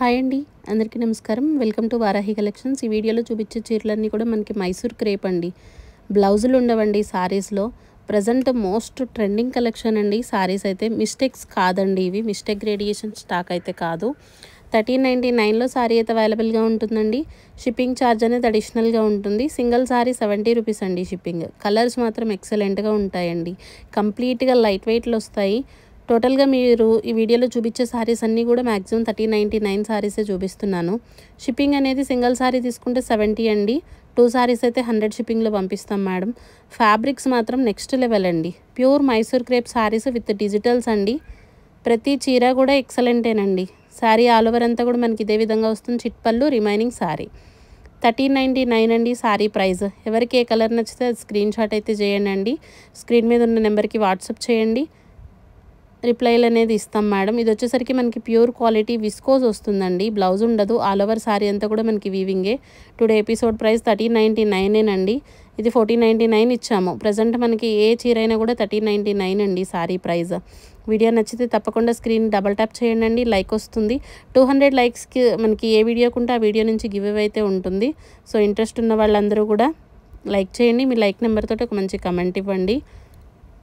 Hi అండి, అందరికీ నమస్కారం. Welcome to Varahi collections. ఈ వీడియోలో చూపించే చీరలన్నీ కూడా మనకి మైసూర్ క్రేప్ అండి. బ్లౌజులు ఉండవండి సారీస్లో. ప్రజెంట్ మోస్ట్ ట్రెండింగ్ కలెక్షన్ అండి. సారీస్ అయితే మిస్టేక్స్ కాదండి, ఇవి మిస్టేక్ రేడియేషన్ స్టాక్ అయితే కాదు. 1399లో సారీ అయితే అవైలబుల్గా ఉంటుందండి. షిప్పింగ్ ఛార్జ్ అనేది అడిషనల్గా ఉంటుంది. సింగిల్ సారీ 70 రూపీస్ అండి షిప్పింగ్. కలర్స్ మాత్రం ఎక్సలెంట్గా ఉంటాయండి. కంప్లీట్గా లైట్ వెయిట్లో వస్తాయి. టోటల్గా మీరు ఈ వీడియోలో చూపించే సారీస్ అన్నీ కూడా మ్యాక్సిమం 1399 సారీసే చూపిస్తున్నాను. షిప్పింగ్ అనేది సింగిల్ సారీ తీసుకుంటే 70 అండి. 2 సారీస్ అయితే 100 షిప్పింగ్లో పంపిస్తాం మేడం. ఫ్యాబ్రిక్స్ మాత్రం నెక్స్ట్ లెవెల్ అండి. Pure Mysore crepe saris with digitals అండి. ప్రతి చీర కూడా ఎక్సలెంటేనండి. శారీ ఆల్ ఓవర్ అంతా కూడా మనకి ఇదే విధంగా వస్తుంది. చిట్పళ్ళు రిమైనింగ్ సారీ 1399 అండి సారీ ప్రైస్. ఎవరికి ఏ కలర్ నచ్చితే అది స్క్రీన్ షాట్ అయితే చేయండి అండి. స్క్రీన్ మీద ఉన్న నెంబర్కి వాట్సాప్ చేయండి, రిప్లైలు అనేది ఇస్తాం మేడం. ఇది వచ్చేసరికి మనకి ప్యూర్ క్వాలిటీ విస్కోస్ వస్తుందండి. బ్లౌజ్ ఉండదు. ఆల్ ఓవర్ సారీ అంతా కూడా మనకి వీవింగే. టుడే ఎపిసోడ్ ప్రైస్ 1399 ఇది 1499 ఇచ్చాము. ప్రజెంట్ మనకి ఏ చీర అయినా కూడా 1399 అండి సారీ ప్రైస్. వీడియో నచ్చితే తప్పకుండా స్క్రీన్ డబల్ ట్యాప్ చేయండి, లైక్ వస్తుంది. 200 లైక్స్కి మనకి ఏ వీడియోకుంటే ఆ వీడియో నుంచి గివ్ అవే అయితే ఉంటుంది. సో ఇంట్రెస్ట్ ఉన్న వాళ్ళందరూ కూడా లైక్ చేయండి. మీ లైక్ నెంబర్ తోటి ఒక మంచి కమెంట్ ఇవ్వండి.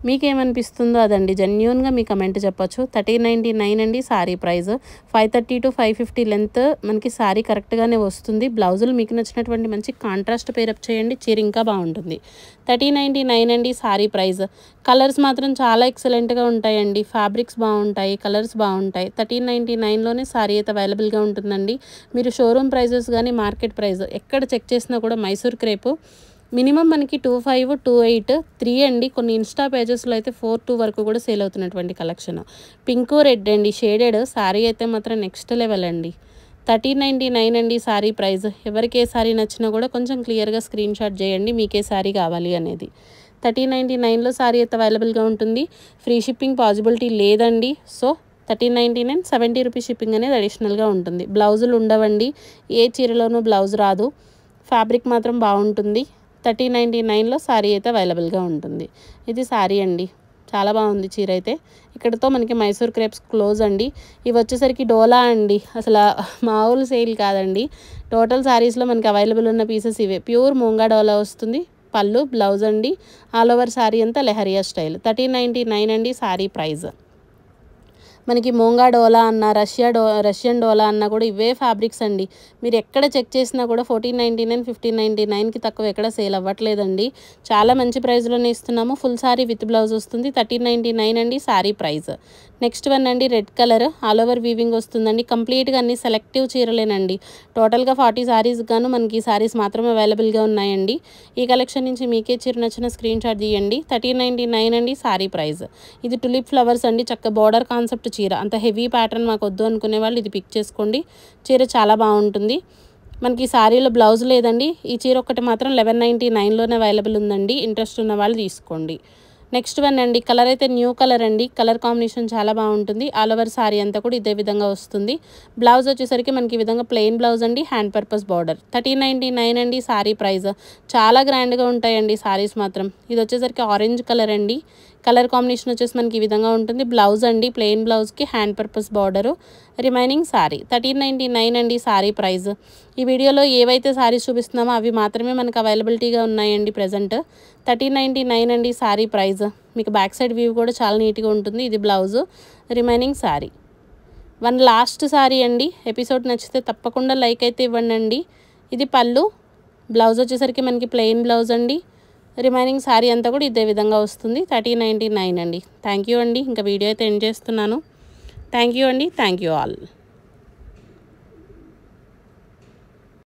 మీకేమనిపిస్తుందో అదండి, జెన్యూన్గా మీ కమెంట్ చెప్పచ్చు. 1399 అండి సారీ ప్రైస్. 530 to 550 లెంత్ మనకి సారీ కరెక్ట్గానే వస్తుంది. బ్లౌజులు మీకు నచ్చినటువంటి మంచి కాంట్రాస్ట్ పేరప్ చేయండి, చీర ఇంకా బాగుంటుంది. 1399 అండి సారీ ప్రైస్. కలర్స్ మాత్రం చాలా ఎక్సలెంట్గా ఉంటాయండి. ఫ్యాబ్రిక్స్ బాగుంటాయి, కలర్స్ బాగుంటాయి. 1399లోనే సారీ అయితే అవైలబుల్గా ఉంటుందండి. మీరు షోరూమ్ ప్రైజెస్ కానీ మార్కెట్ ప్రైస్ ఎక్కడ చెక్ చేసినా కూడా మైసూర్ క్రేపు మినిమం మనకి 25, 28, 3 అండి. కొన్ని ఇన్స్టా పేజెస్లో అయితే 42 వరకు కూడా సేల్ అవుతున్నటువంటి కలెక్షన్. పింక్ రెడ్ అండి షేడెడ్ సారీ అయితే మాత్రం నెక్స్ట్ లెవెల్ అండి. 1399 అండి సారీ ప్రైస్. ఎవరికి ఏ సారీ నచ్చినా కూడా కొంచెం క్లియర్గా స్క్రీన్ షాట్ చేయండి మీకే సారీ కావాలి అనేది. 1399లో సారీ అయితే అవైలబుల్గా ఉంటుంది. ఫ్రీ షిప్పింగ్ పాసిబిలిటీ లేదండి. సో 1399, 70 రూపీస్ షిప్పింగ్ అనేది అడిషనల్గా ఉంటుంది. బ్లౌజులు ఉండవండి, ఏ చీరలోనూ బ్లౌజ్ రాదు. ఫ్యాబ్రిక్ మాత్రం బాగుంటుంది. 1399లో సారీ అయితే అవైలబుల్గా ఉంటుంది. ఇది సారీ అండి, చాలా బాగుంది చీర అయితే. ఇక్కడతో మనకి మైసూర్ క్రేప్స్ క్లోజ్ అండి. ఇవి వచ్చేసరికి డోలా అండి, అసలు మామూలు సేల్ కాదండి. టోటల్ సారీస్లో మనకి అవైలబుల్ ఉన్న పీసెస్ ఇవే. ప్యూర్ మూంగా డోలా వస్తుంది. పళ్ళు బ్లౌజ్ అండి. ఆల్ ఓవర్ సారీ అంతా లెహరియా స్టైల్. 1399 అండి సారీ ప్రైస్. మనకి మూంగా డోలా అన్న రష్యన్ డోలా అన్న కూడా ఇవే ఫ్యాబ్రిక్స్ అండి. మీరు ఎక్కడ చెక్ చేసినా కూడా 1499, 1599కి తక్కువ ఎక్కడ సేల్ అవ్వట్లేదండి. చాలా మంచి ప్రైస్లోనే ఇస్తున్నాము. ఫుల్ సారీ విత్ బ్లౌజ్ వస్తుంది. 1399 అండి సారీ ప్రైస్. నెక్స్ట్ వన్ అండి red colour all over weaving వస్తుందండి. కంప్లీట్గా అన్ని సెలెక్టివ్ చీరలేనండి. టోటల్గా 40 సారీస్ గాను మనకి సారీస్ మాత్రమే అవైలబుల్గా ఉన్నాయండి. ఈ కలెక్షన్ నుంచి మీకే చీర నచ్చిన స్క్రీన్ షాట్ తీయండి. 1399 అండి సారీ ప్రైస్. ఇది టులిప్ ఫ్లవర్స్ అండి, చక్క బార్డర్ కాన్సెప్ట్ చీర. అంత హెవీ ప్యాటర్న్ మాకు వద్దు అనుకునే వాళ్ళు ఇది పిక్ చేసుకోండి. చీర చాలా బాగుంటుంది. మనకి సారీలో బ్లౌజ్ లేదండి. ఈ చీర ఒక్కటి మాత్రం 1199లోనే అవైలబుల్ ఉందండి. ఇంట్రెస్ట్ ఉన్న వాళ్ళు తీసుకోండి. నెక్స్ట్ వన్ అండి, కలర్ అయితే న్యూ కలర్ అండి. కలర్ కాంబినేషన్ చాలా బాగుంటుంది. ఆల్ ఓవర్ సారీ అంతా కూడా ఇదే విధంగా వస్తుంది. బ్లౌజ్ వచ్చేసరికి మనకి ఈ విధంగా ప్లెయిన్ బ్లౌజ్ అండి, హ్యాండ్ పర్పస్ బార్డర్. 1399 అండి సారీ ప్రైస్. చాలా గ్రాండ్గా ఉంటాయండి సారీస్ మాత్రం. ఇది వచ్చేసరికి ఆరెంజ్ కలర్ అండి. కలర్ కాంబినేషన్ వచ్చేసి మనకి ఈ విధంగా ఉంటుంది. బ్లౌజ్ అండి, ప్లెయిన్ బ్లౌజ్కి hand purpose border. Remaining sorry 1399 అండి సారీ ప్రైస్. ఈ వీడియోలో ఏవైతే సారీస్ చూపిస్తున్నామో అవి మాత్రమే మనకు అవైలబిలిటీగా ఉన్నాయండి ప్రజెంట్. 1399 అండి సారీ ప్రైస్. మీకు బ్యాక్ సైడ్ వ్యూ కూడా చాలా నీట్గా ఉంటుంది. ఇది blouse, remaining sorry. One last sorry అండి. ఎపిసోడ్ నచ్చితే తప్పకుండా లైక్ అయితే ఇవ్వండి. ఇది పళ్ళు, బ్లౌజ్ వచ్చేసరికి మనకి ప్లెయిన్ బ్లౌజ్ అండి. రిమైనింగ్ సారీ అంతా కూడా ఇదే విధంగా వస్తుంది. 1399 అండి. థ్యాంక్ యూ అండి. ఇంకా వీడియో అయితే ఎండ్ చేస్తున్నాను. థ్యాంక్ యూ అండి. Thank you all.